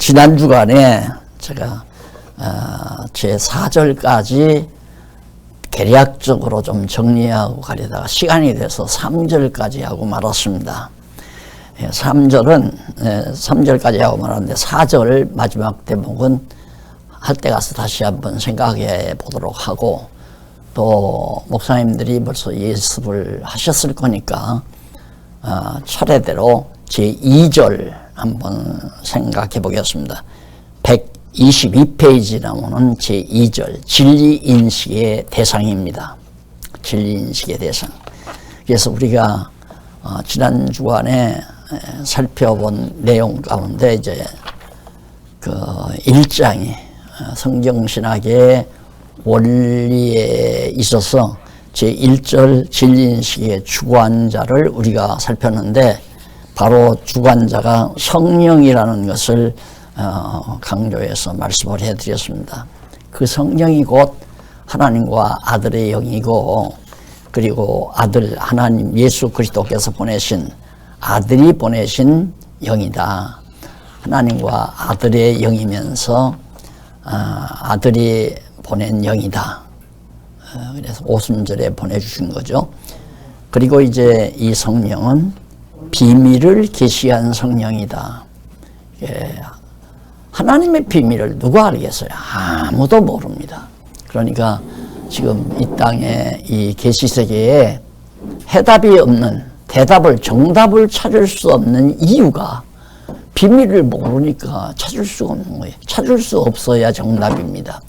지난 주간에 제가 제 4절까지 개략적으로 좀 정리하고 가려다가 시간이 돼서 3절까지 하고 말았습니다. 3절까지 하고 말았는데 4절 마지막 대목은 할 때 가서 다시 한번 생각해 보도록 하고, 또 목사님들이 벌써 예습을 하셨을 거니까 차례대로 제2절 한번 생각해 보겠습니다. 122페이지 나오는 제2절 진리인식의 대상입니다. 진리인식의 대상. 그래서 우리가 지난 주간에 살펴본 내용 가운데 이제 그 1장이 성경신학의 원리에 있어서 제1절 진리인식의 주관자를 우리가 살폈는데, 바로 주관자가 성령이라는 것을 강조해서 말씀을 해드렸습니다. 그 성령이 곧 하나님과 아들의 영이고, 그리고 아들 하나님 예수 그리스도께서 보내신 아들이 보내신 영이다. 하나님과 아들의 영이면서 아들이 보낸 영이다. 그래서 오순절에 보내주신 거죠. 그리고 이제 이 성령은 비밀을 계시한 성령이다. 하나님의 비밀을 누가 알겠어요? 아무도 모릅니다. 그러니까 지금 이 땅에 이 계시세계에 해답이 없는, 정답을 찾을 수 없는 이유가 비밀을 모르니까 찾을 수가 없는 거예요. 찾을 수 없어야 정답입니다.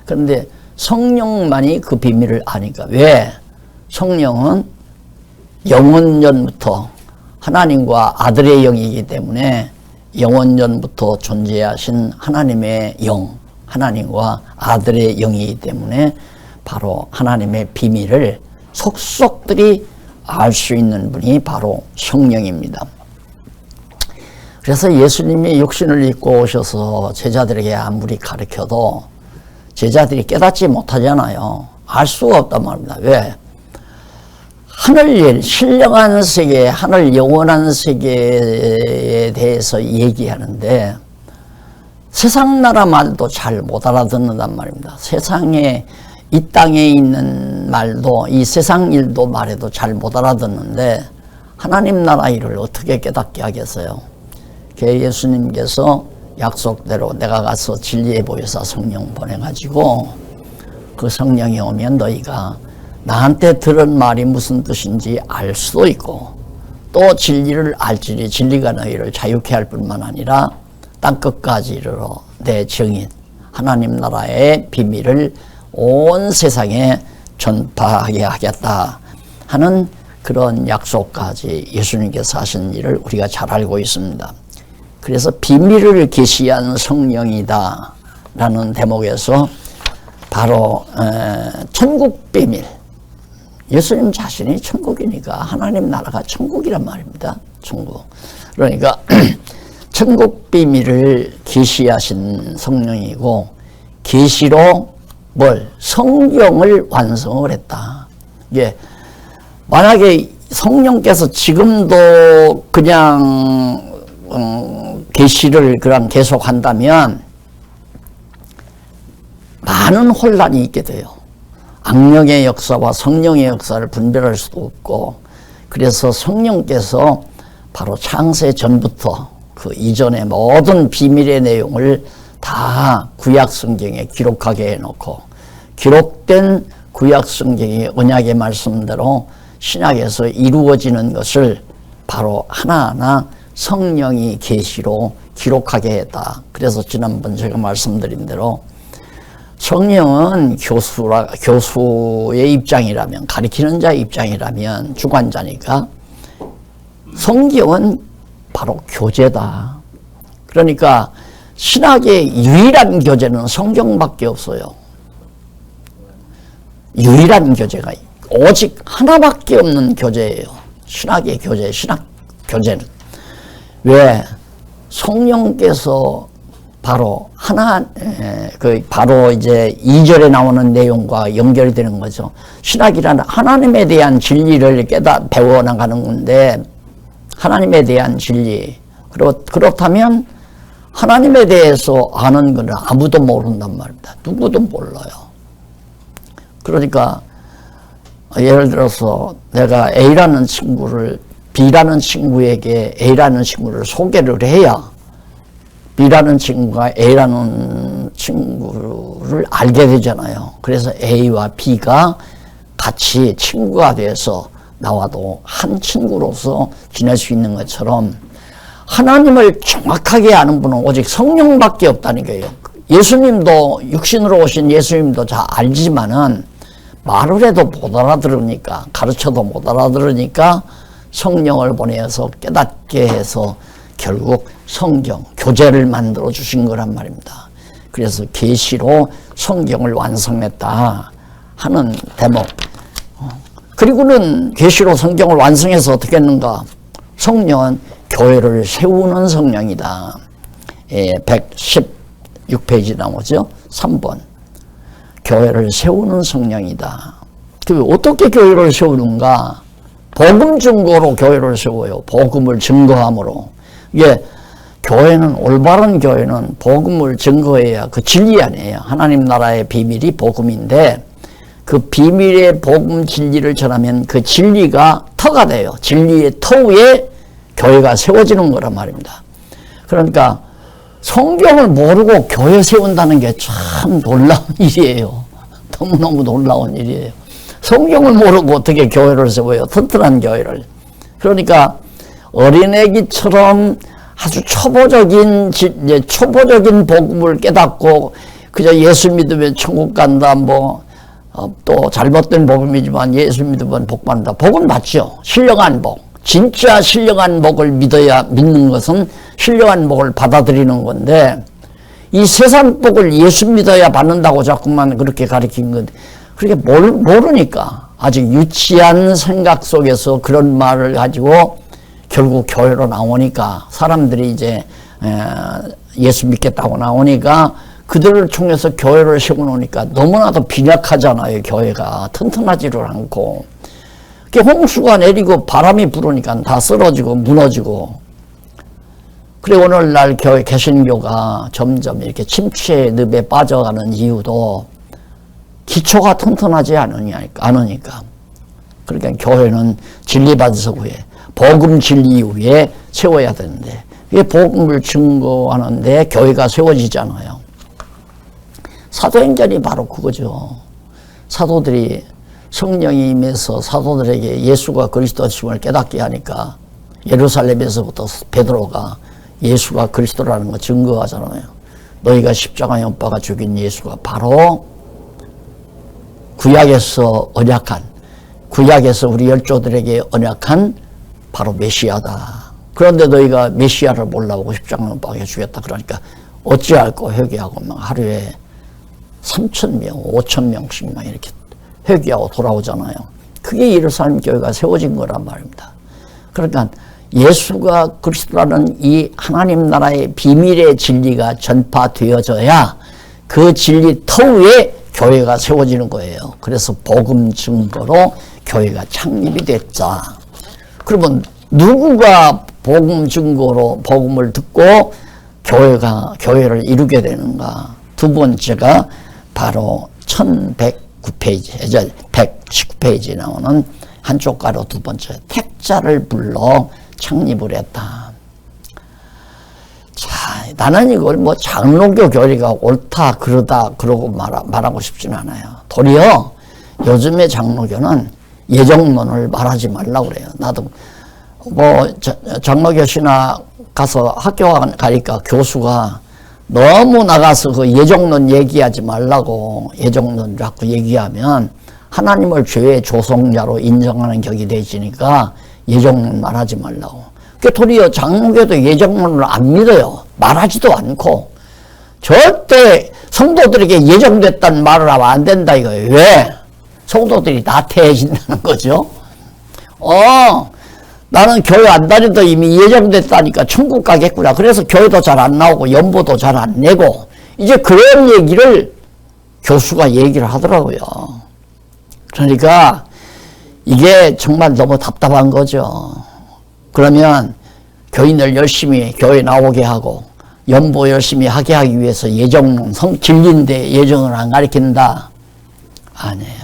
그런데 성령만이 그 비밀을 아니까. 왜? 성령은 영원전부터 하나님과 아들의 영이기 때문에 영원전부터 존재하신 하나님의 영, 하나님과 아들의 영이기 때문에 바로 하나님의 비밀을 속속들이 알 수 있는 분이 바로 성령입니다. 그래서 예수님이 육신을 입고 오셔서 제자들에게 아무리 가르쳐도 제자들이 깨닫지 못하잖아요. 알 수가 없단 말입니다. 왜? 하늘 신령한 세계, 하늘 영원한 세계에 대해서 얘기하는데 세상 나라 말도 잘 못 알아듣는단 말입니다. 세상에, 이 땅에 있는 말도, 이 세상 일도 말해도 잘 못 알아듣는데 하나님 나라 일을 어떻게 깨닫게 하겠어요? 예수님께서 약속대로 내가 가서 진리의 보혜사 성령 보내가지고 그 성령이 오면 너희가 나한테 들은 말이 무슨 뜻인지 알 수도 있고, 또 진리를 알지니 진리가 너희를 자유케 할 뿐만 아니라 땅끝까지 이르러 내 증인 하나님 나라의 비밀을 온 세상에 전파하게 하겠다 하는 그런 약속까지 예수님께서 하신 일을 우리가 잘 알고 있습니다. 그래서 비밀을 계시한 성령이다 라는 대목에서 바로 천국 비밀, 예수님 자신이 천국이니까 하나님 나라가 천국이란 말입니다. 천국. 그러니까 천국 비밀을 계시하신 성령이고, 계시로 뭘? 성경을 완성을 했다. 이게 만약에 성령께서 지금도 그냥 계시를 그냥 계속한다면 많은 혼란이 있게 돼요. 악령의 역사와 성령의 역사를 분별할 수도 없고, 그래서 성령께서 바로 창세 전부터 그 이전의 모든 비밀의 내용을 다 구약 성경에 기록하게 해놓고, 기록된 구약 성경의 언약의 말씀대로 신약에서 이루어지는 것을 바로 하나하나 성령이 계시로 기록하게 했다. 그래서 지난번 제가 말씀드린 대로 성령은 교수의 입장이라면, 가리키는 자의 입장이라면 주관자니까, 성경은 바로 교재다. 그러니까 신학의 유일한 교재는 성경밖에 없어요. 유일한 교재가 오직 하나밖에 없는 교재예요. 신학의 교재, 신학 교재는. 왜? 성령께서 바로 바로 이제 2절에 나오는 내용과 연결이 되는 거죠. 신학이라는 하나님에 대한 진리를 배워나가는 건데, 하나님에 대한 진리. 그렇다면 하나님에 대해서 아는 건 아무도 모른단 말입니다. 누구도 몰라요. 그러니까 예를 들어서 내가 A라는 친구를 B라는 친구에게 A라는 친구를 소개를 해야 B라는 친구가 A라는 친구를 알게 되잖아요. 그래서 A와 B가 같이 친구가 돼서 나와도 한 친구로서 지낼 수 있는 것처럼 하나님을 정확하게 아는 분은 오직 성령밖에 없다는 거예요. 예수님도 육신으로 오신 예수님도 잘 알지만은 말을 해도 못 알아들으니까, 가르쳐도 못 알아들으니까 성령을 보내서 깨닫게 해서 결국 성경, 교재를 만들어 주신 거란 말입니다. 그래서 계시로 성경을 완성했다 하는 대목. 그리고는 계시로 성경을 완성해서 어떻게 했는가? 성령은 교회를 세우는 성령이다. 116페이지 나오죠? 3번. 교회를 세우는 성령이다. 어떻게 교회를 세우는가? 복음 증거로 교회를 세워요. 복음을 증거함으로. 이게 교회는, 올바른 교회는 복음을 증거해야 그 진리 아니에요. 하나님 나라의 비밀이 복음인데 그 비밀의 복음 진리를 전하면 그 진리가 터가 돼요. 진리의 터 위에 교회가 세워지는 거란 말입니다. 그러니까 성경을 모르고 교회 세운다는 게 참 놀라운 일이에요. 너무너무 놀라운 일이에요. 성경을 모르고 어떻게 교회를 세워요? 튼튼한 교회를. 그러니까 어린애기처럼 아주 초보적인 복음을 깨닫고 그저 예수 믿으면 천국 간다, 또 잘못된 복음이지만 예수 믿으면 복 받는다. 복은 맞죠. 신령한 복. 진짜 신령한 복을 믿는 것은 신령한 복을 받아들이는 건데, 이 세상 복을 예수 믿어야 받는다고 자꾸만 그렇게 가르친 건, 그렇게 모르니까 아직 유치한 생각 속에서 그런 말을 가지고 결국 교회로 나오니까 사람들이 이제 예수 믿겠다고 나오니까 그들을 통해서 교회를 세워놓으니까 너무나도 빈약하잖아요. 교회가 튼튼하지를 않고. 홍수가 내리고 바람이 불으니까 다 쓰러지고 무너지고. 그래 오늘날 교회 개신교가 점점 이렇게 침체의 늪에 빠져가는 이유도 기초가 튼튼하지 않으니까. 그러니까 교회는 진리 받아서 후에 복음 진리 위에 세워야 되는데, 이게 복음을 증거하는데 교회가 세워지잖아요. 사도행전이 바로 그거죠. 사도들이 성령이 임해서 사도들에게 예수가 그리스도심을 깨닫게 하니까 예루살렘에서부터 베드로가 예수가 그리스도라는 거 증거하잖아요. 너희가 십자가에 못 박아 죽인 예수가 바로 구약에서 우리 열조들에게 언약한 바로 메시아다. 그런데 너희가 메시아를 몰라보고 십자가에 못 박아 죽였다. 그러니까 어찌할꼬 회개하고 막 하루에 3,000명, 5,000명씩 막 이렇게 회개하고 돌아오잖아요. 그게 예루살렘 교회가 세워진 거란 말입니다. 그러니까 예수가 그리스도라는 이 하나님 나라의 비밀의 진리가 전파되어져야 그 진리 터 위에 교회가 세워지는 거예요. 그래서 복음 증거로 교회가 창립이 됐자. 그러면 누구가 복음 증거로 복음을 듣고 교회를 이루게 되는가? 두 번째가 바로 1109페이지, 119페이지에 나오는 한쪽 가로 두 번째, 택자를 불러 창립을 했다. 자, 나는 이걸 장로교 교리가 옳다, 그러다, 그러고 말하고 싶지는 않아요. 도리어 요즘의 장로교는 예정론을 말하지 말라고 그래요. 나도 장로교 신학 가서 학교 가니까 교수가 너무 나가서 그 예정론 얘기하지 말라고, 예정론 자꾸 얘기하면 하나님을 죄의 조성자로 인정하는 격이 되지니까 예정론 말하지 말라고. 도리어 장로교도 예정론을 안 믿어요. 말하지도 않고. 절대 성도들에게 예정됐다는 말을 하면 안 된다 이거예요. 왜? 성도들이 나태해진다는 거죠. 나는 교회 안 다니도 이미 예정됐다니까 천국 가겠구나. 그래서 교회도 잘 안 나오고 연보도 잘 안 내고, 이제 그런 얘기를 교수가 얘기를 하더라고요. 그러니까 이게 정말 너무 답답한 거죠. 그러면 교인들 열심히 교회 나오게 하고 연보 열심히 하게 하기 위해서 예정론, 진리인데 예정을 안 가르친다? 아니에요.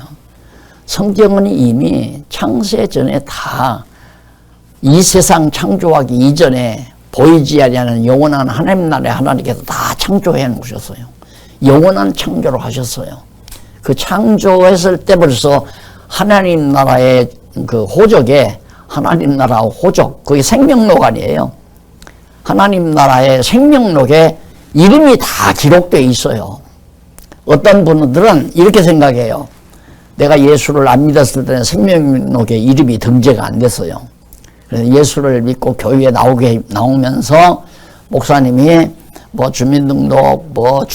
성경은 이미 창세 전에 다 이 세상 창조하기 이전에 보이지 아니하는 영원한 하나님 나라에 하나님께서 다 창조해 놓으셨어요. 영원한 창조를 하셨어요. 그 창조했을 때 벌써 하나님 나라의 그 호적에 하나님 나라 호적, 그게 생명록 아니에요. 하나님 나라의 생명록에 이름이 다 기록되어 있어요. 어떤 분들은 이렇게 생각해요. 내가 예수를 안 믿었을 때는 생명록에 이름이 등재가 안 됐어요. 그래서 예수를 믿고 교회에 나오면서 목사님이 뭐 주민등록, 뭐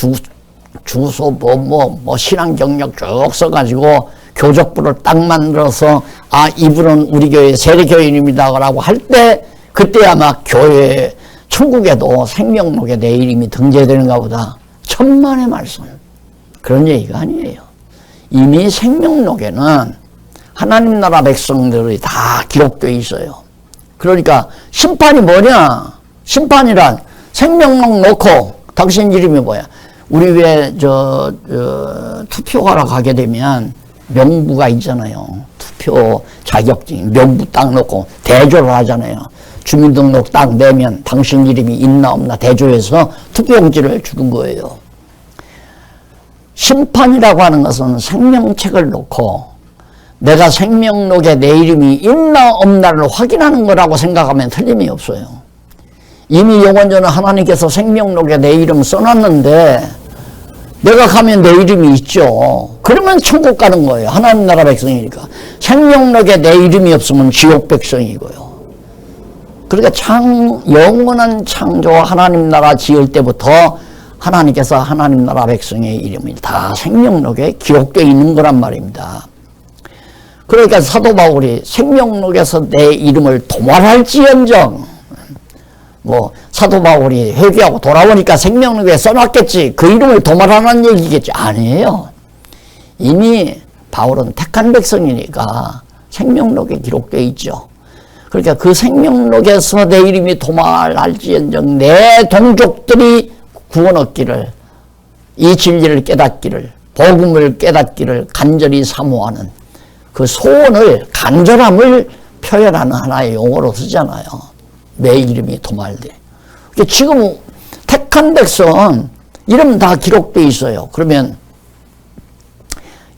주소, 뭐 신앙 경력 쭉 써가지고 교적부를 딱 만들어서 아, 이분은 우리 교회 세례교인입니다 라고 할 때 그때 아마 교회 천국에도 생명록에 내 이름이 등재되는가 보다. 천만의 말씀. 그런 얘기가 아니에요. 이미 생명록에는 하나님 나라 백성들이 다 기록되어 있어요. 그러니까 심판이 뭐냐? 심판이란 생명록 놓고 당신 이름이 뭐야? 우리 왜 투표하러 가게 되면 명부가 있잖아요. 투표 자격증 명부 딱 놓고 대조를 하잖아요. 주민등록 딱 내면 당신 이름이 있나 없나 대조해서 투표용지를 주는 거예요. 심판이라고 하는 것은 생명책을 놓고 내가 생명록에 내 이름이 있나 없나를 확인하는 거라고 생각하면 틀림이 없어요. 이미 영원전에 하나님께서 생명록에 내 이름 써놨는데 내가 가면 내 이름이 있죠. 그러면 천국 가는 거예요. 하나님 나라 백성이니까. 생명록에 내 이름이 없으면 지옥 백성이고요. 그러니까 영원한 창조 하나님 나라 지을 때부터 하나님께서 하나님 나라 백성의 이름이 다 생명록에 기록되어 있는 거란 말입니다. 그러니까 사도 바울이 생명록에서 내 이름을 도말할지언정, 뭐 사도 바울이 회개하고 돌아오니까 생명록에 써놨겠지, 그 이름을 도말하는 얘기겠지. 아니에요. 이미 바울은 택한 백성이니까 생명록에 기록되어 있죠. 그러니까 그 생명록에서 내 이름이 도말할지언정 내 동족들이 구원 얻기를, 이 진리를 깨닫기를, 복음을 깨닫기를 간절히 사모하는 그 소원을, 간절함을 표현하는 하나의 용어로 쓰잖아요. 내 이름이 도말돼. 지금 택한 백성은 이름 다 기록되어 있어요. 그러면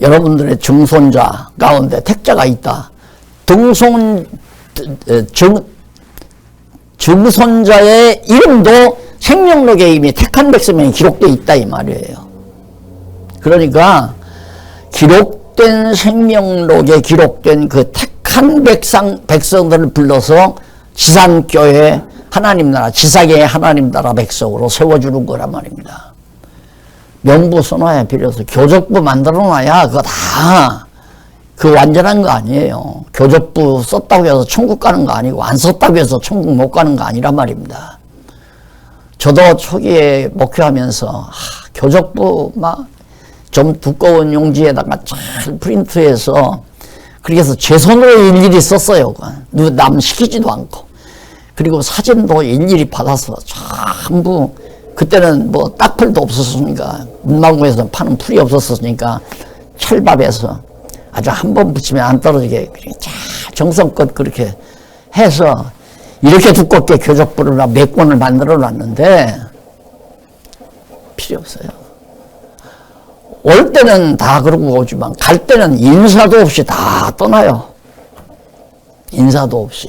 여러분들의 증손자 가운데 택자가 있다. 증손자의 이름도 생명록에 이미 택한 백성이 기록되어 있다 이 말이에요. 그러니까 기록된 생명록에 기록된 그 택한 백성들을 불러서 지상교회 하나님 나라, 지상의 하나님 나라 백성으로 세워주는 거란 말입니다. 명부 써놔야 필요 없어. 교적부 만들어놔야 그거 다 그 완전한 거 아니에요. 교적부 썼다고 해서 천국 가는 거 아니고 안 썼다고 해서 천국 못 가는 거 아니란 말입니다. 저도 초기에 목회하면서 교적부 막 좀 두꺼운 용지에다가 잘 프린트해서 그렇게 해서 제 손으로 일일이 썼어요. 남 시키지도 않고. 그리고 사진도 일일이 받아서 전부, 그때는 뭐 딱풀도 없었으니까, 문방구에서 파는 풀이 없었으니까 찰밥에서 아주 한 번 붙이면 안 떨어지게 잘 정성껏 그렇게 해서 이렇게 두껍게 교적부를 몇 권을 만들어 놨는데 필요 없어요. 올 때는 다 그러고 오지만 갈 때는 인사도 없이 다 떠나요. 인사도 없이.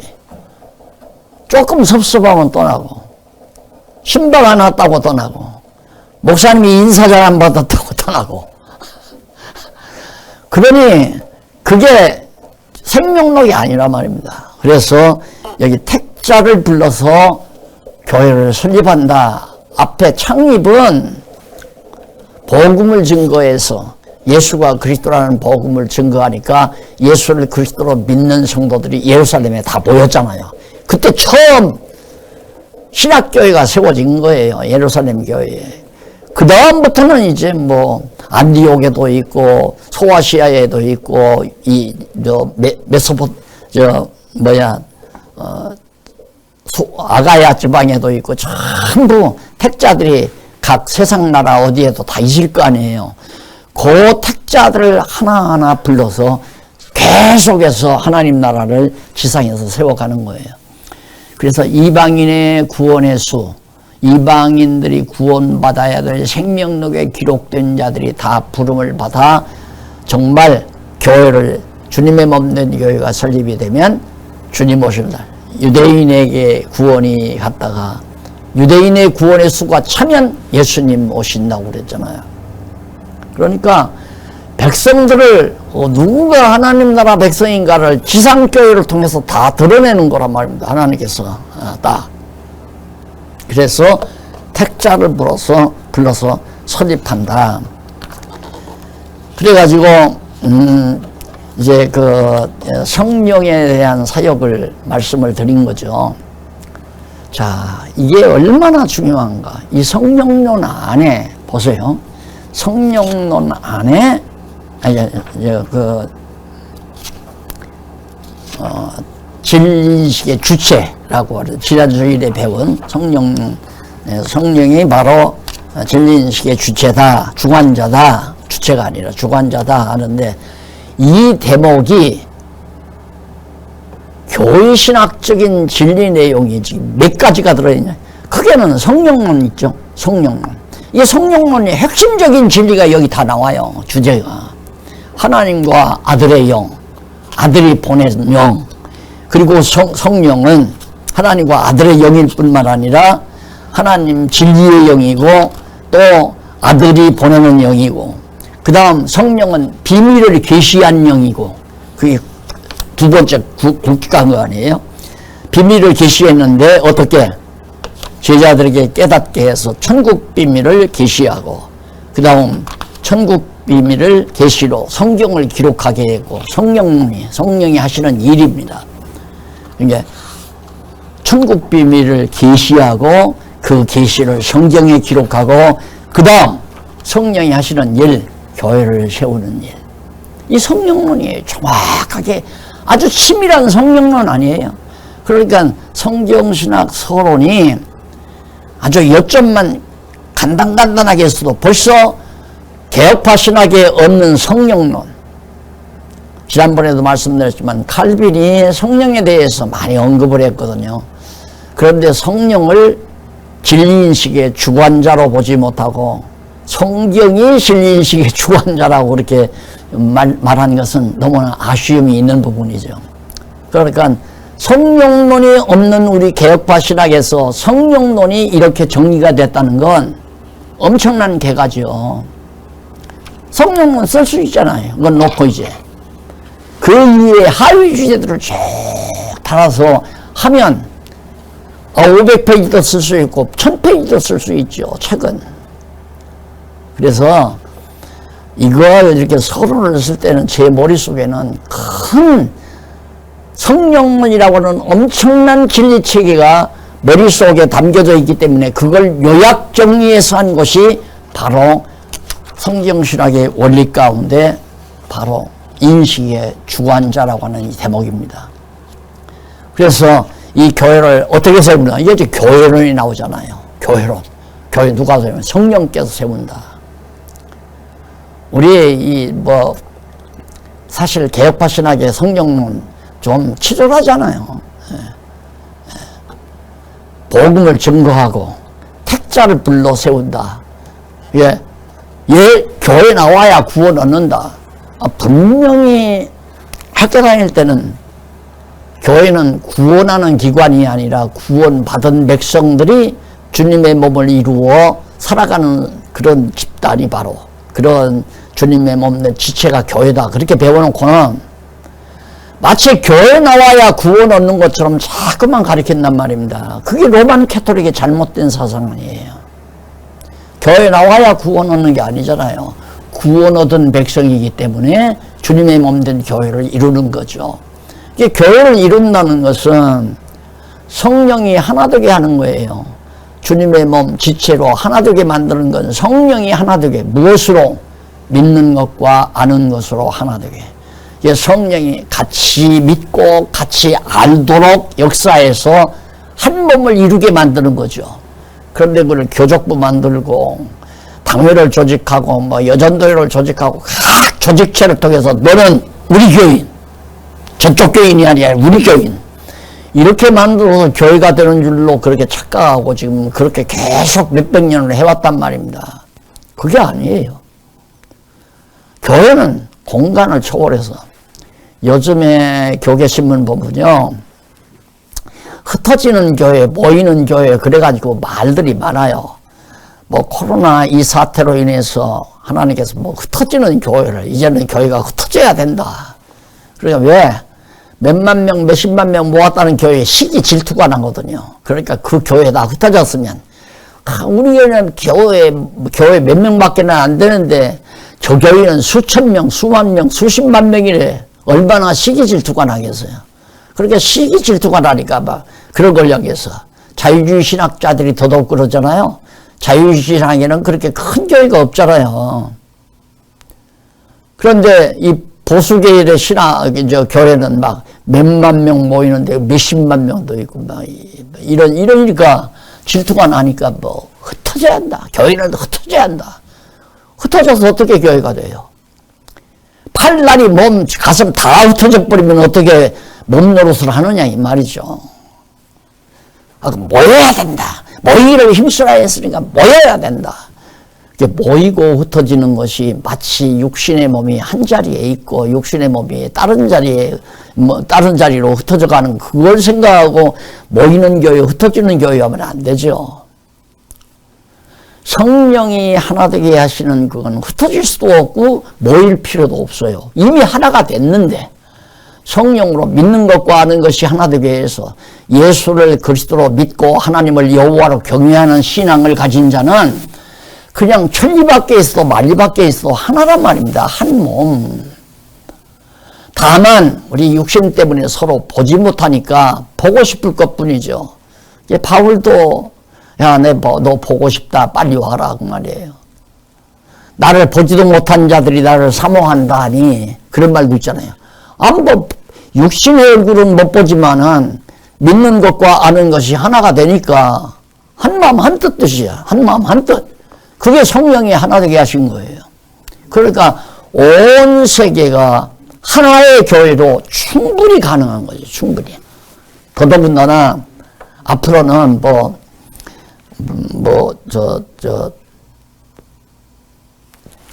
조금 섭섭하면 떠나고, 신발 안 왔다고 떠나고, 목사님이 인사 잘 안 받았다고 떠나고. 그러니 그게 생명록이 아니란 말입니다. 그래서 여기 택자를 불러서 교회를 설립한다. 앞에 창립은 복음을 증거해서 예수가 그리스도라는 복음을 증거하니까 예수를 그리스도로 믿는 성도들이 예루살렘에 다 모였잖아요. 그때 처음 신학교회가 세워진 거예요. 예루살렘 교회에. 그 다음부터는 이제 뭐 안디옥에도 있고 소아시아에도 있고 아가야 지방에도 있고 전부 택자들이 각 세상 나라 어디에도 다 있을 거 아니에요. 그 택자들을 하나하나 불러서 계속해서 하나님 나라를 지상에서 세워가는 거예요. 그래서 이방인의 구원의 수, 이방인들이 구원받아야 될 생명록에 기록된 자들이 다 부름을 받아 정말 교회를, 주님의 몸된 교회가 설립이 되면 주님 오실 날 유대인에게 구원이 갔다가 유대인의 구원의 수가 차면 예수님 오신다고 그랬잖아요. 그러니까 백성들을 누구가 하나님 나라 백성인가를 지상교회를 통해서 다 드러내는 거란 말입니다. 하나님께서 딱. 그래서 택자를 불러서 설립한다. 그래가지고 이제 그 성령에 대한 사역을 말씀을 드린 거죠. 자, 이게 얼마나 중요한가. 이 성령론 안에 보세요. 성령론 안에 진리인식의 주체라고 하죠. 지난 주일에 배운 성령이 바로 진리인식의 주체다, 주관자다, 주체가 아니라 주관자다 하는데, 이 대목이 교회신학적인 진리 내용이 지금 몇 가지가 들어있냐. 크게는 성령론 있죠. 성령론. 이 성령론의 핵심적인 진리가 여기 다 나와요. 주제가 하나님과 아들의 영, 아들이 보낸 영, 그리고 성령은 하나님과 아들의 영일 뿐만 아니라 하나님 진리의 영이고 또 아들이 보내는 영이고, 그 다음 성령은 비밀을 계시한 영이고, 그게 두 번째 국기간 거 아니에요? 비밀을 계시했는데 어떻게? 제자들에게 깨닫게 해서 천국 비밀을 계시하고, 그 다음 천국 비밀을 계시로 성경을 기록하게 했고, 성령이 하시는 일입니다. 이게 천국 비밀을 계시하고 그 계시를 성경에 기록하고, 그 다음 성령이 하시는 일, 교회를 세우는 일. 이 성령론이 정확하게 아주 치밀한 성령론 아니에요. 그러니까 성경신학 서론이 아주 요점만 간단하게 했어도 벌써 개혁파 신학에 없는 성령론. 지난번에도 말씀드렸지만 칼빈이 성령에 대해서 많이 언급을 했거든요. 그런데 성령을 진리인식의 주관자로 보지 못하고 성경이 진리인식의 주관자라고 그렇게 말한 것은 너무나 아쉬움이 있는 부분이죠. 그러니까 성령론이 없는 우리 개혁파 신학에서 성령론이 이렇게 정리가 됐다는 건 엄청난 개가죠. 성령론 쓸 수 있잖아요. 그건 놓고 이제 그 위에 하위 주제들을 쭉 달아서 하면 500페이지도 쓸 수 있고 1000페이지도 쓸 수 있죠. 책은. 그래서 이걸 이렇게 서론을 쓸 때는 제 머릿속에는 큰 성령론이라고 하는 엄청난 진리체계가 머릿속에 담겨져 있기 때문에 그걸 요약 정리해서 한 것이 바로 성경신학의 원리 가운데 바로 인식의 주관자라고 하는 이 대목입니다. 그래서 이 교회를 어떻게 세우냐. 이게 이제 교회론이 나오잖아요. 교회론. 교회 누가 세우냐. 성령께서 세운다. 우리 사실 개혁파 신학의 성령론 좀 치졸하잖아요. 복음을 증거하고 택자를 불러 세운다. 교회 나와야 구원 얻는다. 분명히 학교 다닐 때는 교회는 구원하는 기관이 아니라 구원받은 백성들이 주님의 몸을 이루어 살아가는 그런 집단이 바로 그런 주님의 몸 내 지체가 교회다. 그렇게 배워놓고는 마치 교회 나와야 구원 얻는 것처럼 자꾸만 가르친단 말입니다. 그게 로만 캐톨릭의 잘못된 사상 아니에요. 교회 나와야 구원 얻는 게 아니잖아요. 구원 얻은 백성이기 때문에 주님의 몸된 교회를 이루는 거죠. 이게 교회를 이룬다는 것은 성령이 하나되게 하는 거예요. 주님의 몸 지체로 하나되게 만드는 건 성령이 하나되게, 무엇으로? 믿는 것과 아는 것으로 하나되게. 성령이 같이 믿고 같이 알도록 역사에서 한 몸을 이루게 만드는 거죠. 그런데 그걸 교족부 만들고 당회를 조직하고 뭐 여전도회를 조직하고 각 조직체를 통해서 너는 우리 교인, 저쪽 교인이 아니라 우리 교인, 이렇게 만들어서 교회가 되는 줄로 그렇게 착각하고 지금 그렇게 계속 몇백 년을 해왔단 말입니다. 그게 아니에요. 교회는 공간을 초월해서, 요즘에 교계신문 보면요, 흩어지는 교회, 모이는 교회, 그래가지고 말들이 많아요. 뭐 코로나 이 사태로 인해서 하나님께서 뭐 흩어지는 교회를, 이제는 교회가 흩어져야 된다. 그러니까 왜? 몇만 명, 몇십만 명 모았다는 교회에 시기 질투가 나거든요. 그러니까 그 교회에 다 흩어졌으면, 우리 교회는 교회 몇 명밖에 안 되는데 저 교회는 수천 명, 수만 명, 수십만 명이래. 얼마나 시기 질투가 나겠어요. 그러니까 시기 질투가 나니까 막 그런 걸 향해서 자유주의 신학자들이 더더욱 그러잖아요. 자유주의 신학에는 그렇게 큰 교회가 없잖아요. 그런데 이 보수계열의 교회는 막 몇만 명 모이는데 몇십만 명도 있고 막 이러니까 질투가 나니까 뭐 흩어져야 한다. 교회는 흩어져야 한다. 흩어져서 어떻게 교회가 돼요? 팔다리 몸 가슴 다 흩어져 버리면 어떻게 몸 노릇을 하느냐 이 말이죠. 모여야 된다. 모이기를 힘쓰라 했으니까 모여야 된다. 모이고 흩어지는 것이 마치 육신의 몸이 한 자리에 있고 육신의 몸이 다른 자리로 흩어져 가는 그걸 생각하고 모이는 교회, 흩어지는 교회 하면 안 되죠. 성령이 하나 되게 하시는 그건 흩어질 수도 없고 모일 필요도 없어요. 이미 하나가 됐는데, 성령으로 믿는 것과 아는 것이 하나 되게 해서 예수를 그리스도로 믿고 하나님을 여호와로 경외하는 신앙을 가진 자는 그냥 천리 밖에 있어도 만리 밖에 있어도 하나란 말입니다. 한 몸. 다만 우리 육신 때문에 서로 보지 못하니까 보고 싶을 것뿐이죠. 바울도 야, 너 보고 싶다. 빨리 와라. 그 말이에요. 나를 보지도 못한 자들이 나를 사모한다 하니 그런 말도 있잖아요. 뭐 육신의 얼굴은 못 보지만은 믿는 것과 아는 것이 하나가 되니까 한 마음 한 뜻 뜻이야. 한 마음 한 뜻. 그게 성령이 하나 되게 하신 거예요. 그러니까 온 세계가 하나의 교회로 충분히 가능한 거죠. 충분히. 더더군다나 앞으로는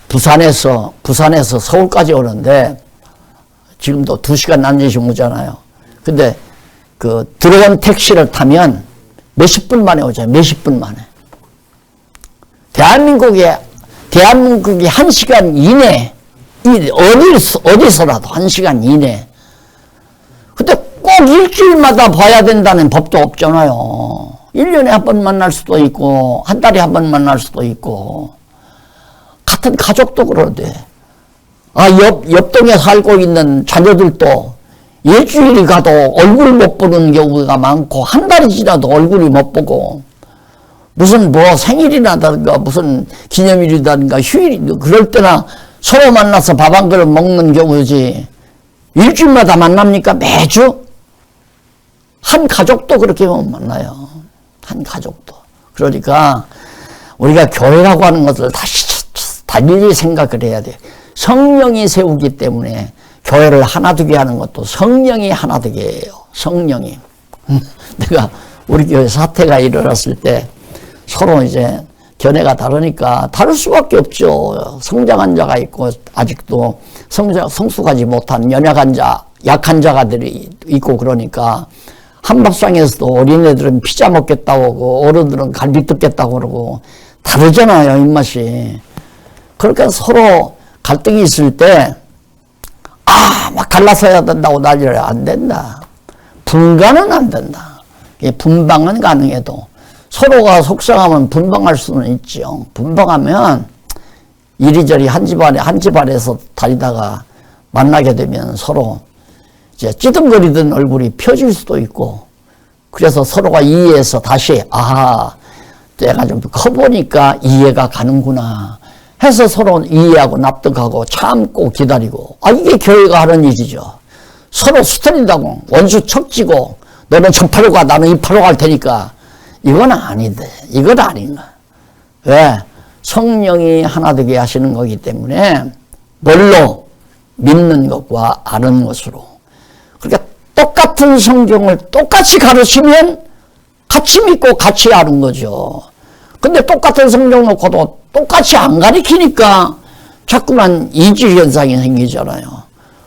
부산에서 서울까지 오는데 지금도 2시간 남짓이 오잖아요. 근데 들어온 택시를 타면 몇십 분 만에 오잖아요. 몇십 분 만에. 대한민국이 1시간 이내, 어디서라도 1시간 이내. 근데 꼭 일주일마다 봐야 된다는 법도 없잖아요. 1년에 한 번 만날 수도 있고, 한 달에 한 번 만날 수도 있고, 같은 가족도 그러는데, 옆동에 살고 있는 자녀들도 일주일이 가도 얼굴 못 보는 경우가 많고, 한 달이 지나도 얼굴이 못 보고, 무슨 생일이라든가, 무슨 기념일이라든가, 휴일, 그럴 때나 서로 만나서 밥 한 그릇 먹는 경우지, 일주일마다 만납니까? 매주? 한 가족도 그렇게 못 만나요. 한 가족도. 그러니까 우리가 교회라고 하는 것을 다시 달리 생각을 해야 돼요. 성령이 세우기 때문에 교회를 하나 되게 하는 것도 성령이 하나 되게 해요. 성령이. 내가 우리 교회 사태가 일어났을 때 서로 이제 견해가 다르니까 다를 수밖에 없죠. 성장한 자가 있고 아직도 성숙하지 못한 연약한 자, 약한 자가들이 있고 그러니까 한밥상에서도 어린애들은 피자 먹겠다고 하고 어른들은 갈비 뜯겠다고 그러고 다르잖아요, 입맛이. 그러니까 서로 갈등이 있을 때 막 갈라서야 된다고 난리를 안 된다. 분간은 안 된다. 분방은 가능해도 서로가 속상하면 분방할 수는 있죠. 분방하면 이리저리 한 집안에서 다니다가 만나게 되면 서로 이제 찌든거리던 얼굴이 펴질 수도 있고, 그래서 서로가 이해해서 다시 내가 좀 커보니까 이해가 가는구나 해서 서로 이해하고 납득하고 참고 기다리고, 이게 교회가 하는 일이죠. 서로 수틀린다고 원수 척지고 너는 저 파로 가 나는 이 파로 갈 테니까 이건 아닌데, 이건 아닌가. 왜? 성령이 하나 되게 하시는 거기 때문에 뭘로? 믿는 것과 아는 것으로. 그러니까 똑같은 성경을 똑같이 가르치면 같이 믿고 같이 아는 거죠. 근데 똑같은 성경 놓고도 똑같이 안 가르치니까 자꾸만 이질 현상이 생기잖아요.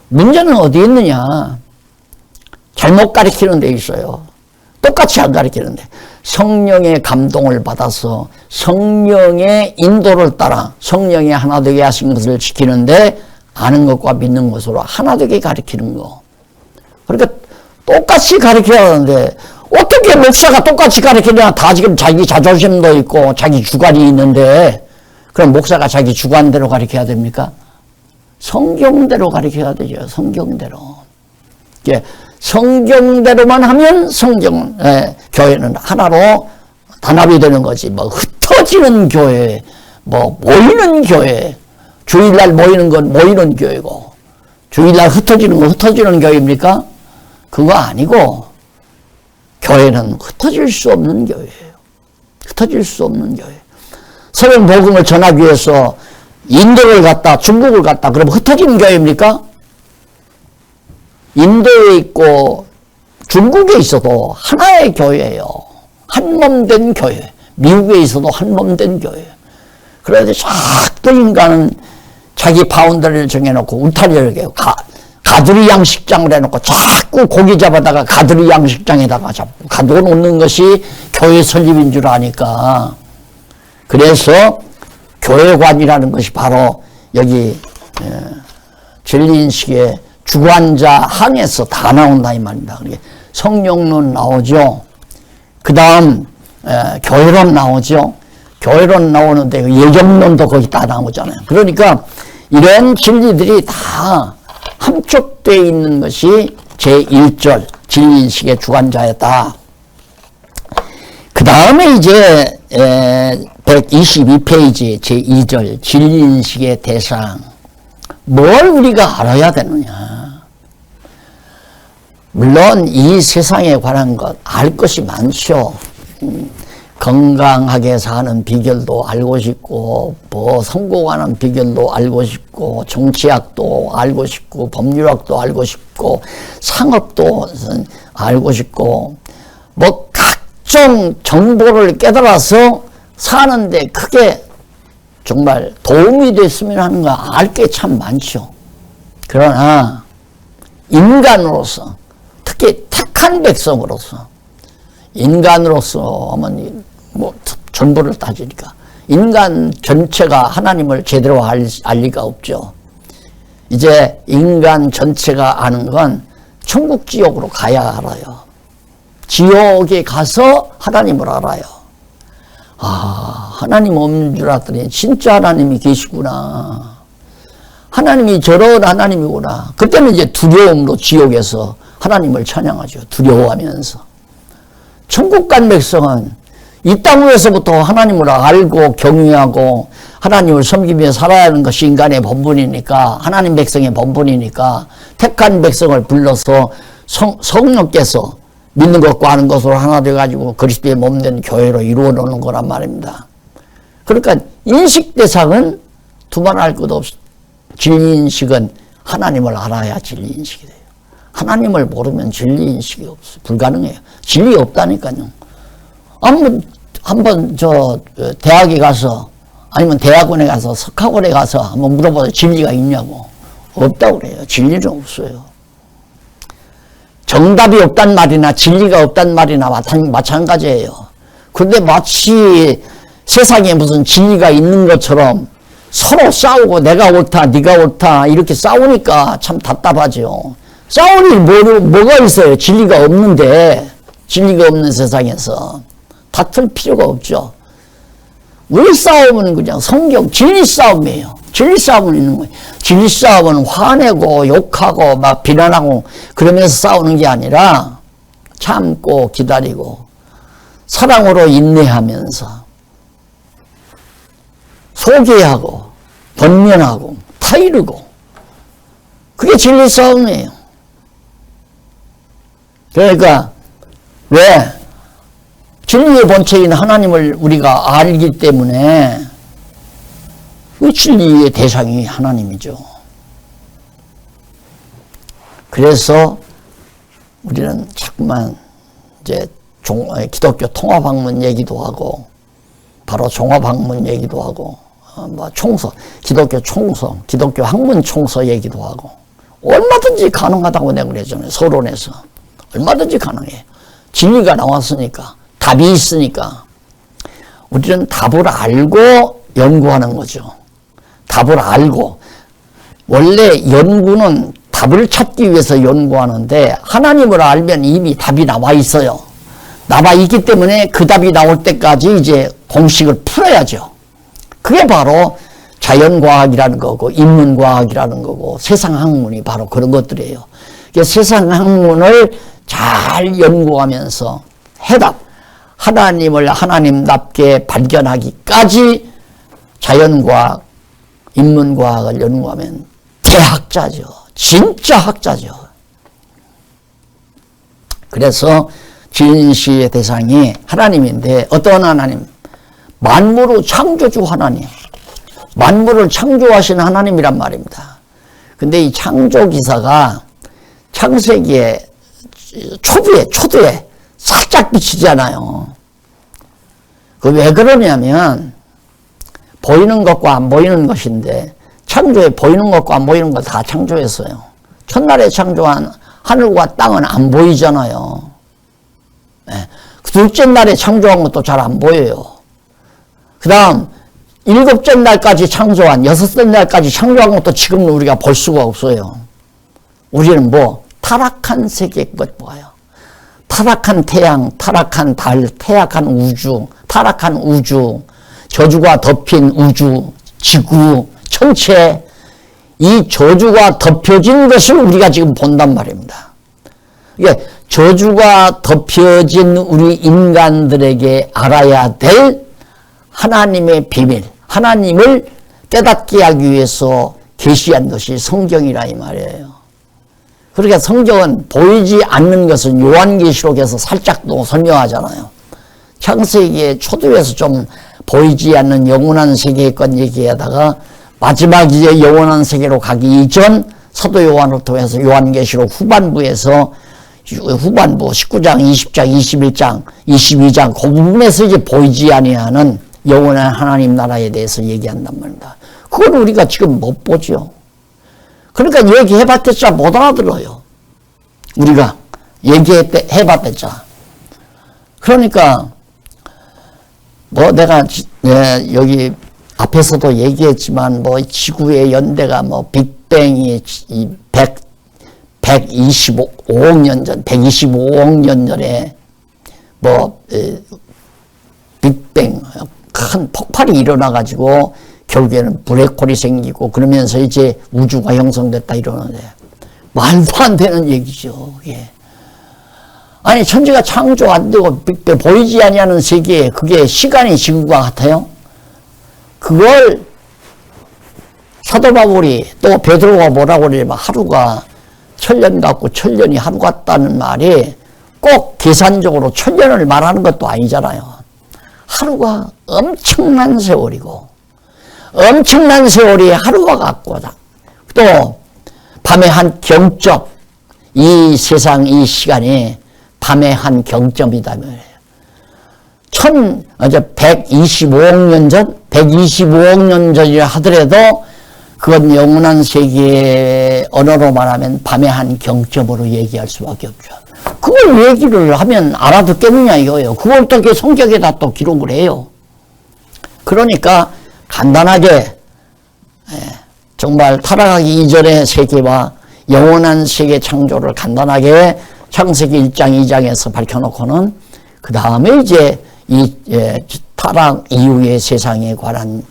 문제는 어디 있느냐? 잘못 가르치는 데 있어요. 똑같이 안 가르치는데. 성령의 감동을 받아서 성령의 인도를 따라 성령이 하나 되게 하신 것을 지키는데 아는 것과 믿는 것으로 하나 되게 가르치는 거. 그러니까 똑같이 가르쳐야 하는데 어떻게 목사가 똑같이 가르치냐. 다 지금 자기 자존심도 있고 자기 주관이 있는데 그럼 목사가 자기 주관대로 가르쳐야 됩니까? 성경대로 가르쳐야 되죠. 성경대로. 예, 성경대로만 하면 교회는 하나로 단합이 되는 거지. 뭐 흩어지는 교회, 뭐 모이는 교회, 주일날 모이는 건 모이는 교회고 주일날 흩어지는 건 흩어지는 교회입니까? 그거 아니고 교회는 흩어질 수 없는 교회예요. 흩어질 수 없는 교회. 서양 복음을 전하기 위해서 인도를 갔다 중국을 갔다 그러면 흩어지는 교회입니까? 인도에 있고 중국에 있어도 하나의 교회예요. 한몸된 교회. 미국에 있어도 한몸된 교회. 그래서 자꾸 인간은 자기 바운더리를 정해놓고 울타리를 해요. 가두리 양식장을 해놓고 자꾸 고기 잡아다가 가두리 양식장에다가 잡고 가둬놓는 것이 교회 설립인 줄 아니까. 그래서 교회관이라는 것이 바로 여기 진리인식의 주관자 항에서 다 나온다 이 말입니다. 성령론 나오죠. 그 다음 교회론 나오죠. 교회론 나오는데 예정론도 거기 다 나오잖아요. 그러니까 이런 진리들이 다 함축되어 있는 것이 제1절 진리인식의 주관자였다. 그 다음에 이제 122페이지 제2절 진리인식의 대상. 뭘 우리가 알아야 되느냐. 물론 이 세상에 관한 것 알 것이 많죠. 건강하게 사는 비결도 알고 싶고 뭐 성공하는 비결도 알고 싶고 정치학도 알고 싶고 법률학도 알고 싶고 상업도 알고 싶고 뭐 각종 정보를 깨달아서 사는데 크게 정말 도움이 됐으면 하는 거 알 게 참 많죠. 그러나 인간으로서 특히 택한 백성으로서 인간으로서 하면 뭐 전부를 따지니까 인간 전체가 하나님을 제대로 알 리가 없죠. 이제 인간 전체가 아는 건 천국 지옥으로 가야 알아요. 지옥에 가서 하나님을 알아요. 아, 하나님 없는 줄 알았더니 진짜 하나님이 계시구나. 하나님이 저런 하나님이구나. 그때는 이제 두려움으로 지옥에서 하나님을 찬양하죠. 두려워하면서. 천국 간 백성은 이 땅 위에서부터 하나님을 알고 경외하고 하나님을 섬기며 살아야 하는 것이 인간의 본분이니까 하나님 백성의 본분이니까 택한 백성을 불러서 성령께서 믿는 것과 아는 것으로 하나 돼가지고 그리스도의 몸된 교회로 이루어 놓는 거란 말입니다. 그러니까 인식 대상은 두말할 것 없이 진리인식은 하나님을 알아야 진리인식이 돼요. 하나님을 모르면 진리인식이 없어요. 불가능해요. 진리 없다니까요. 한번 대학에 가서 아니면 대학원에 가서 석학원에 가서 한번 물어봐도 진리가 있냐고. 없다고 그래요. 진리는 없어요. 정답이 없단 말이나 진리가 없단 말이나 마찬가지예요. 그런데 마치 세상에 무슨 진리가 있는 것처럼 서로 싸우고 내가 옳다 네가 옳다 이렇게 싸우니까 참 답답하죠. 싸울 일 뭐가 있어요. 진리가 없는데 진리가 없는 세상에서 다툴 필요가 없죠. 우리 싸움은 그냥 성경 진리 싸움이에요. 진리 싸움은 있는 거예요. 진리 싸움은 화내고 욕하고 막 비난하고 그러면서 싸우는 게 아니라 참고 기다리고 사랑으로 인내하면서 소개하고 권면하고 타이르고 그게 진리 싸움이에요. 그러니까 왜 진리의 본체인 하나님을 우리가 알기 때문에 그 진리의 대상이 하나님이죠. 그래서 우리는 자꾸만 이제 기독교 통합학문 얘기도 하고, 바로 종합학문 얘기도 하고, 기독교 총서, 기독교 학문 총서 얘기도 하고, 얼마든지 가능하다고 내가 그랬잖아요. 서론에서. 얼마든지 가능해. 진리가 나왔으니까, 답이 있으니까. 우리는 답을 알고 연구하는 거죠. 답을 알고. 원래 연구는 답을 찾기 위해서 연구하는데, 하나님을 알면 이미 답이 나와 있어요. 나와 있기 때문에 그 답이 나올 때까지 이제 공식을 풀어야죠. 그게 바로 자연과학이라는 거고, 인문과학이라는 거고, 세상학문이 바로 그런 것들이에요. 세상학문을 잘 연구하면서 해답, 하나님을 하나님답게 발견하기까지 자연과학, 인문과학을 연구하면 대학자죠. 진짜 학자죠. 그래서 진시의 대상이 하나님인데, 어떤 하나님? 만물의 창조주 하나님. 만물을 창조하신 하나님이란 말입니다. 근데 이 창조 기사가 창세기의 초두에 살짝 비치잖아요. 그 왜 그러냐면, 보이는 것과 안 보이는 것인데, 창조에 보이는 것과 안 보이는 걸 다 창조했어요. 첫날에 창조한 하늘과 땅은 안 보이잖아요. 네. 둘째 날에 창조한 것도 잘 안 보여요. 그 다음, 일곱째 날까지 창조한, 여섯째 날까지 창조한 것도 지금은 우리가 볼 수가 없어요. 우리는 타락한 세계 것 봐요. 타락한 태양, 타락한 달, 타락한 우주, 저주가 덮인 우주, 지구, 천체, 이 저주가 덮여진 것을 우리가 지금 본단 말입니다. 이게 저주가 덮여진 우리 인간들에게 알아야 될 하나님의 비밀, 하나님을 깨닫게 하기 위해서 계시한 것이 성경이라 이 말이에요. 그러니까 성경은 보이지 않는 것은 요한계시록에서 살짝 또 설명하잖아요. 창세기의 초두에서 좀 보이지 않는 영원한 세계의 것 얘기하다가 마지막 이제 영원한 세계로 가기 이전 사도 요한을 통해서 요한계시록 후반부 19장, 20장, 21장, 22장 그 부분에서 이제 보이지 아니하는 영원한 하나님 나라에 대해서 얘기한단 말입니다. 그건 우리가 지금 못 보죠. 그러니까 얘기해봤자 못 알아들어요. 우리가 얘기해봤자. 그러니까 내가 여기 앞에서도 얘기했지만 지구의 연대가 빅뱅이 125억 년 전, 125억 년 전에 빅뱅 큰 폭발이 일어나가지고 결국에는 블랙홀이 생기고 그러면서 이제 우주가 형성됐다 이러는데 말도 안 되는 얘기죠. 예. 아니 천지가 창조 안 되고 보이지 아니하는 세계에 그게 시간이 지구가 같아요? 그걸 사도 바울이 또 베드로가 뭐라고 그러냐면 하루가 천년 같고 천년이 하루 같다는 말이 꼭 계산적으로 천년을 말하는 것도 아니잖아요. 하루가 엄청난 세월이고 엄청난 세월이 하루와 같고 또 밤의 한 경점 이 세상 이 시간이 밤의 한 경점이다 말이에요. 125억 년 전 125억 년 전이라 하더라도 그건 영원한 세계의 언어로 말하면 밤의 한 경점으로 얘기할 수밖에 없죠. 그걸 얘기를 하면 알아듣겠느냐 이거예요. 그걸 어떻게 성경에다 또 기록을 해요. 그러니까 간단하게 정말 타락하기 이전의 세계와 영원한 세계 창조를 간단하게 창세기 1장 2장에서 밝혀놓고는 그 다음에 이제 이 타락 이후의 세상에 관한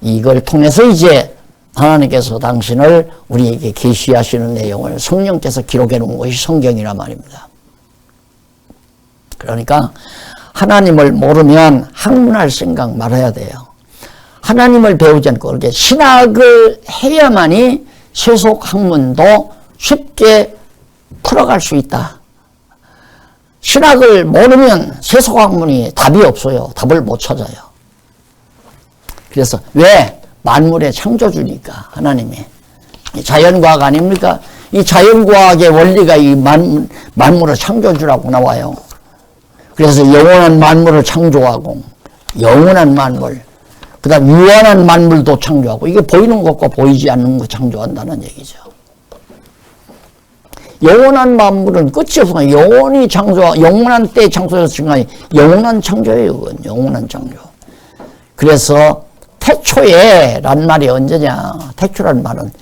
이걸 통해서 이제 하나님께서 당신을 우리에게 계시하시는 내용을 성령께서 기록해 놓은 것이 성경이란 말입니다. 그러니까 하나님을 모르면 학문할 생각 말아야 돼요. 하나님을 배우지 않고 이렇게 신학을 해야만이 세속 학문도 쉽게 풀어갈 수 있다. 신학을 모르면 세속학문이 답이 없어요. 답을 못 찾아요. 그래서 왜? 만물의 창조주니까 하나님이. 자연과학 아닙니까? 이 자연과학의 원리가 이 만물의 창조주라고 나와요. 그래서 영원한 만물을 창조하고 영원한 만물, 그 다음 유한한 만물도 창조하고, 이게 보이는 것과 보이지 않는 것 창조한다는 얘기죠. 영원한 만물은 끝이 없어요. 영원히 영원한 때에 창조해서 증가해 영원한 창조예요. 그건 영원한 창조. 그래서 태초에 란 말이 언제냐? 태초란 말은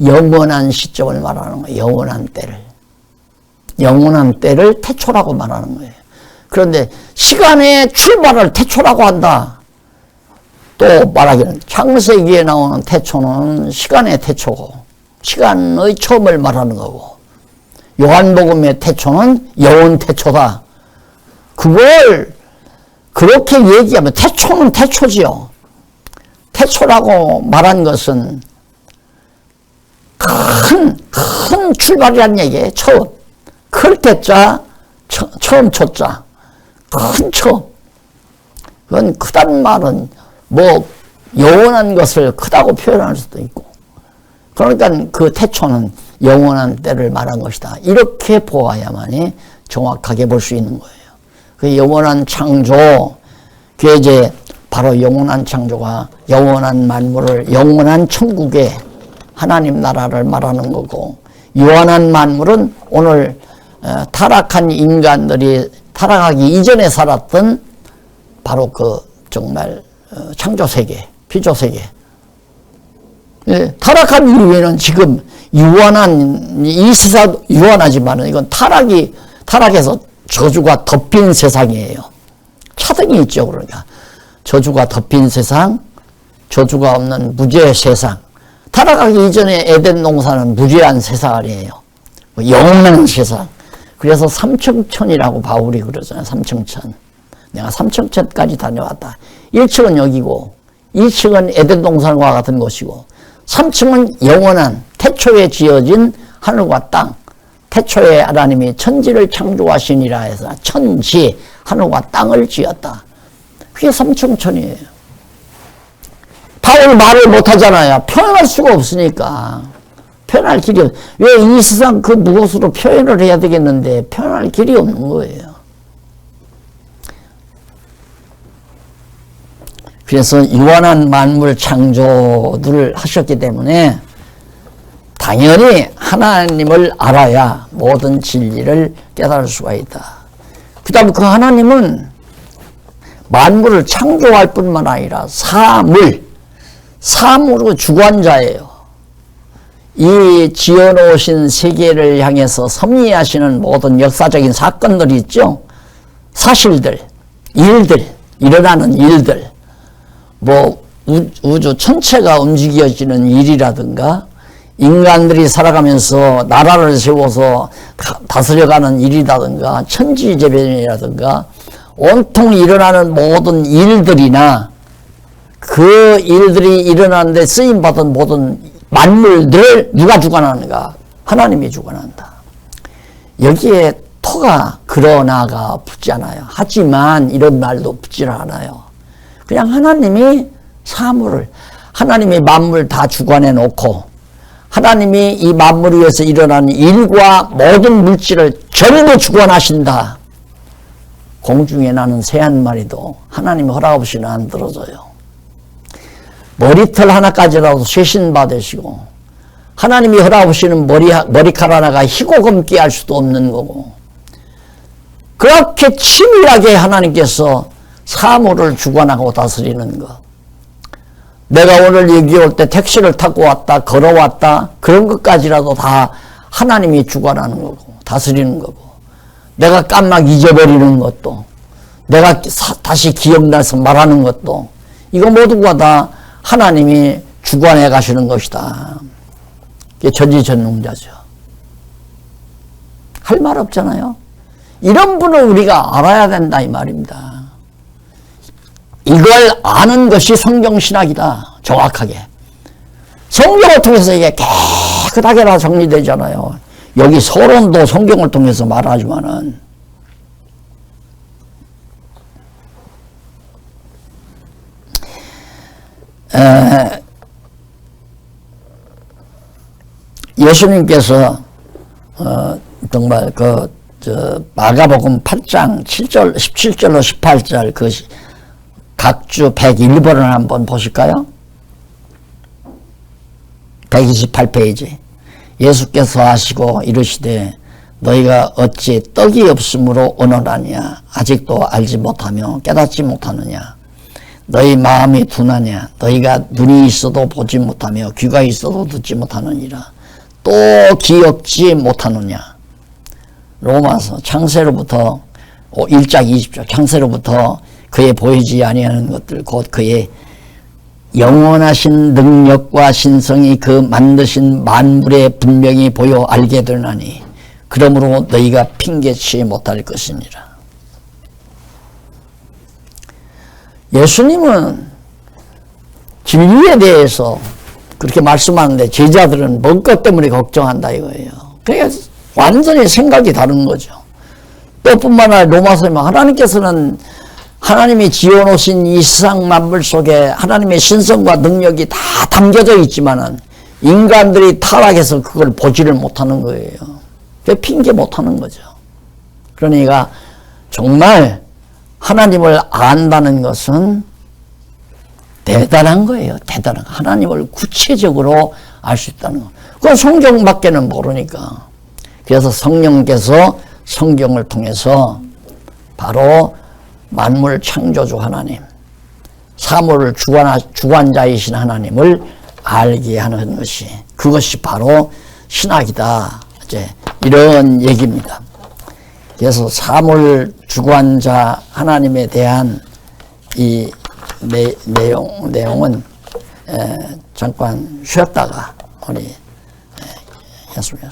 영원한 시점을 말하는 거예요. 영원한 때를. 영원한 때를 태초라고 말하는 거예요. 그런데 시간의 출발을 태초라고 한다. 또 말하기는 창세기에 나오는 태초는 시간의 태초고, 시간의 처음을 말하는 거고, 요한복음의 태초는 영원 태초다. 그걸 그렇게 얘기하면 태초는 태초지요. 태초라고 말한 것은 큰 출발이란 얘기예요. 처음. 클 때자, 처음 초자. 큰 처음. 그건 크다는 말은 뭐 영원한 것을 크다고 표현할 수도 있고, 그러니까 그 태초는 영원한 때를 말한 것이다. 이렇게 보아야만이 정확하게 볼 수 있는 거예요. 그 영원한 창조, 그게 이제 바로 영원한 창조가 영원한 만물을 영원한 천국의 하나님 나라를 말하는 거고, 유한한 만물은 오늘 타락한 인간들이 타락하기 이전에 살았던 바로 그 정말 창조세계, 피조세계. 타락한 이후에는 지금 유한한, 이 세상 유한하지만 이건 타락해서 저주가 덮인 세상이에요. 차등이 있죠. 그러니까 저주가 덮인 세상, 저주가 없는 무죄의 세상. 타락하기 이전에 에덴 동산은 무죄한 세상 아니에요. 영원한 세상. 그래서 삼층천이라고 바울이 그러잖아요. 삼층천. 내가 삼층천까지 다녀왔다. 1층은 여기고 2층은 에덴 동산과 같은 곳이고 3층은 영원한 태초에 지어진 하늘과 땅. 태초에 하나님이 천지를 창조하시니라 해서 천지, 하늘과 땅을 지었다. 그게 삼층천이에요. 바울 말을 못하잖아요. 표현할 수가 없으니까. 표현할 길이 없어요. 왜 이 세상 그 무엇으로 표현을 해야 되겠는데 표현할 길이 없는 거예요. 그래서 유한한 만물 창조를 하셨기 때문에 당연히 하나님을 알아야 모든 진리를 깨달을 수가 있다. 그 다음 그 하나님은 만물을 창조할 뿐만 아니라 사물의 주관자예요. 이 지어놓으신 세계를 향해서 섭리하시는 모든 역사적인 사건들이 있죠. 사실들, 일들, 일어나는 일들, 뭐 우주 전체가 움직여지는 일이라든가 인간들이 살아가면서 나라를 세워서 다스려가는 일이라든가 천지재변이라든가 온통 일어나는 모든 일들이나 그 일들이 일어나는데 쓰임받은 모든 만물들을 누가 주관하는가? 하나님이 주관한다. 여기에 토가 그러나가 붙지 않아요. 하지만 이런 말도 붙지 않아요. 그냥 하나님이 사물을, 하나님이 만물 다 주관해 놓고 하나님이 이 만물 위에서 일어나는 일과 모든 물질을 전부 주관하신다. 공중에 나는 새 한 마리도 하나님 허락 없이는 안 떨어져요. 머리털 하나까지라도 쇄신 받으시고 하나님이 허락 없이는 머리카락 하나가 희고 검게 할 수도 없는 거고, 그렇게 치밀하게 하나님께서 사물을 주관하고 다스리는 것. 내가 오늘 여기 올 때 택시를 타고 왔다, 걸어왔다, 그런 것까지라도 다 하나님이 주관하는 거고 다스리는 거고, 내가 깜막 잊어버리는 것도, 내가 다시 기억나서 말하는 것도, 이거 모두가 다 하나님이 주관해 가시는 것이다. 이게 전지전능자죠. 할 말 없잖아요. 이런 분을 우리가 알아야 된다 이 말입니다. 이걸 아는 것이 성경신학이다. 정확하게. 성경을 통해서 이게 깨끗하게 다 정리되잖아요. 여기 서론도 성경을 통해서 말하지만은 예수님께서 정말 마가복음 8장 7절 17절로 18절 그 각주 101번을 한번 보실까요? 128페이지. 예수께서 하시고 이르시되 너희가 어찌 떡이 없으므로 언어라냐 아직도 알지 못하며 깨닫지 못하느냐 너희 마음이 둔하냐 너희가 눈이 있어도 보지 못하며 귀가 있어도 듣지 못하느니라 또 기억지 못하느냐. 로마서 창세로부터 1장 20절 창세로부터 그의 보이지 아니하는 것들 곧 그의 영원하신 능력과 신성이 그 만드신 만물에 분명히 보여 알게 되나니 그러므로 너희가 핑계치 못할 것이니라. 예수님은 진리에 대해서 그렇게 말씀하는데 제자들은 뭔 것 때문에 걱정한다 이거예요. 그러니까 완전히 생각이 다른 거죠. 또 뿐만 아니라 로마서에 하나님께서는 하나님이 지어놓으신 이 세상 만물 속에 하나님의 신성과 능력이 다 담겨져 있지만은 인간들이 타락해서 그걸 보지를 못하는 거예요. 핑계 못하는 거죠. 그러니까 정말 하나님을 안다는 것은 대단한 거예요. 대단한 거. 하나님을 구체적으로 알 수 있다는 거. 그건 성경밖에는 모르니까. 그래서 성령께서 성경을 통해서 바로 만물 창조주 하나님, 사물을 주관자이신 하나님을 알게 하는 것이 그것이 바로 신학이다. 이제 이런 얘기입니다. 그래서 사물 주관자 하나님에 대한 이 내용은 잠깐 쉬었다가 우리 했습니다.